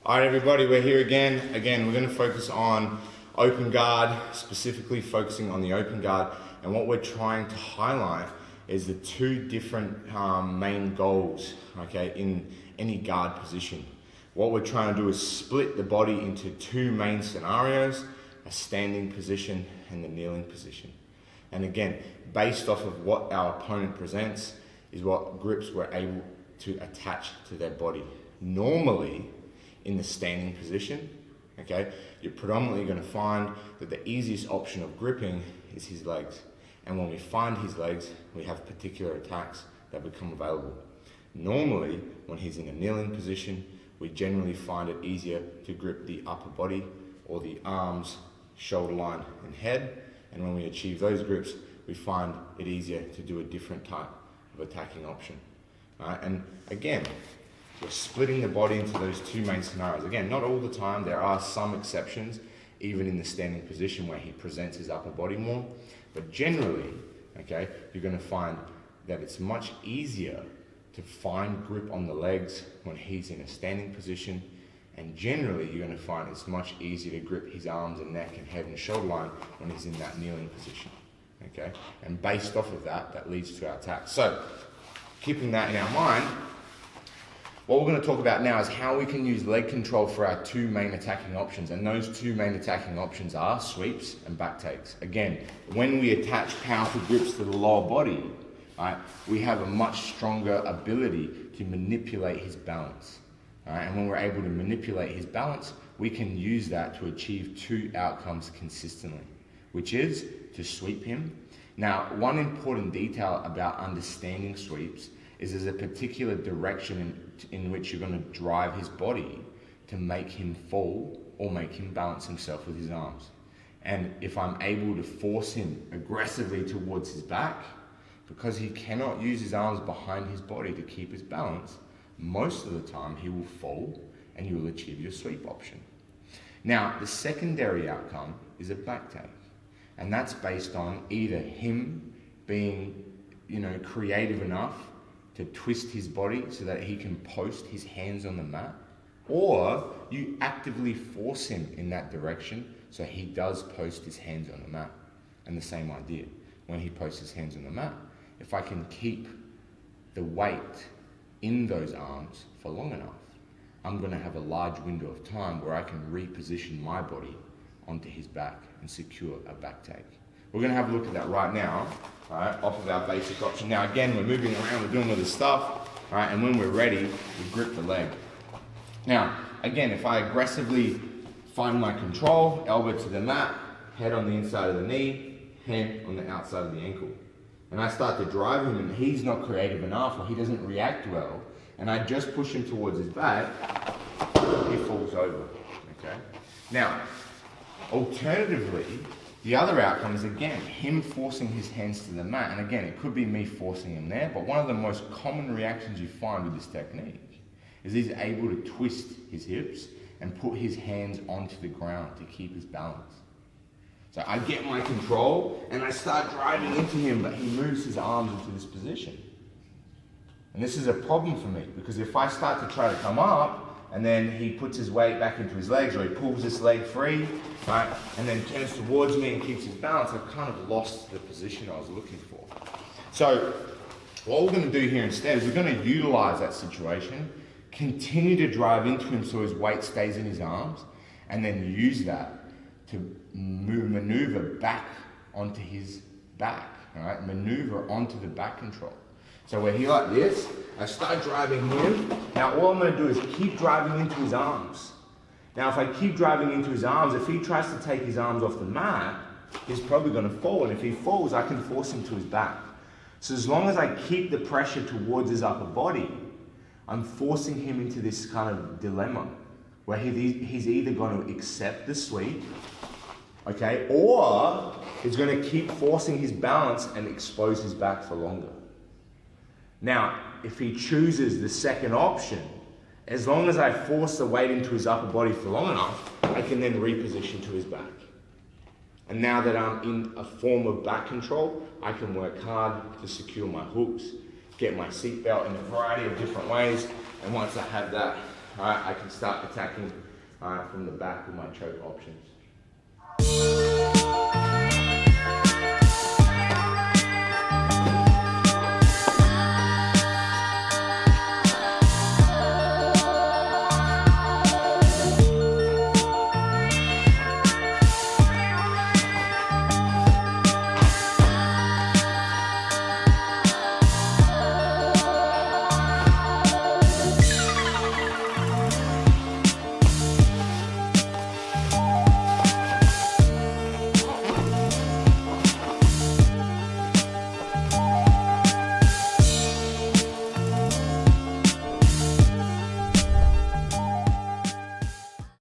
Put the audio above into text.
All right, everybody, we're here again. Again, we're going to focus on open guard, specifically focusing on the open guard. And what we're trying to highlight is the two different main goals, okay, in any guard position. What we're trying to do is split the body into two main scenarios, a standing position and the kneeling position. And again, based off of what our opponent presents is what grips we're able to attach to their body. Normally, in the standing position, okay, you're predominantly going to find that the easiest option of gripping is his legs. And when we find his legs, we have particular attacks that become available. Normally, when he's in a kneeling position, we generally find it easier to grip the upper body or the arms, shoulder line, and head. And when we achieve those grips, we find it easier to do a different type of attacking option. All right? And again, we're splitting the body into those two main scenarios. Again, not all the time. There are some exceptions, even in the standing position where he presents his upper body more. But generally, okay, you're going to find that it's much easier to find grip on the legs when he's in a standing position. And generally, you're going to find it's much easier to grip his arms and neck and head and shoulder line when he's in that kneeling position. Okay? And based off of that, that leads to our attack. So, keeping that in our mind, what we're going to talk about now is how we can use leg control for our two main attacking options. And those two main attacking options are sweeps and back takes. Again, when we attach powerful grips to the lower body, right, we have a much stronger ability to manipulate his balance. Right? And when we're able to manipulate his balance, we can use that to achieve two outcomes consistently, which is to sweep him. Now, one important detail about understanding sweeps is there's a particular direction in which you're going to drive his body to make him fall or make him balance himself with his arms. And if I'm able to force him aggressively towards his back, because he cannot use his arms behind his body to keep his balance, most of the time he will fall and you will achieve your sweep option. Now, the secondary outcome is a back take. And that's based on either him being, creative enough to twist his body so that he can post his hands on the mat, or you actively force him in that direction so he does post his hands on the mat. And the same idea, when he posts his hands on the mat, if I can keep the weight in those arms for long enough, I'm going to have a large window of time where I can reposition my body onto his back and secure a back take. We're going to have a look at that right now, all right, off of our basic option. Now again, we're moving around, we're doing all this stuff, all right, and when we're ready, we grip the leg. Now, again, if I aggressively find my control, elbow to the mat, head on the inside of the knee, hand on the outside of the ankle, and I start to drive him and he's not creative enough or he doesn't react well, and I just push him towards his back, he falls over, okay? Now, alternatively, the other outcome is, again, him forcing his hands to the mat. And again, it could be me forcing him there, but one of the most common reactions you find with this technique is he's able to twist his hips and put his hands onto the ground to keep his balance. So I get my control and I start driving into him, but he moves his arms into this position. And this is a problem for me, because if I start to try to come up, and then he puts his weight back into his legs, or he pulls this leg free, right, and then turns towards me and keeps his balance, I've kind of lost the position I was looking for. So what we're going to do here instead is we're going to utilize that situation, continue to drive into him so his weight stays in his arms, and then use that to maneuver back onto his back, all right, maneuver onto the back control. So we're here like this, I start driving him. Now all I'm going to do is keep driving into his arms. Now if I keep driving into his arms, if he tries to take his arms off the mat, he's probably going to fall. And if he falls, I can force him to his back. So as long as I keep the pressure towards his upper body, I'm forcing him into this kind of dilemma where he's either going to accept the sweep, okay, or he's going to keep forcing his balance and expose his back for longer. Now, if he chooses the second option, as long as I force the weight into his upper body for long enough, I can then reposition to his back. And now that I'm in a form of back control, I can work hard to secure my hooks, get my seatbelt in a variety of different ways, and once I have that, Alright, I can start attacking from the back with my choke options.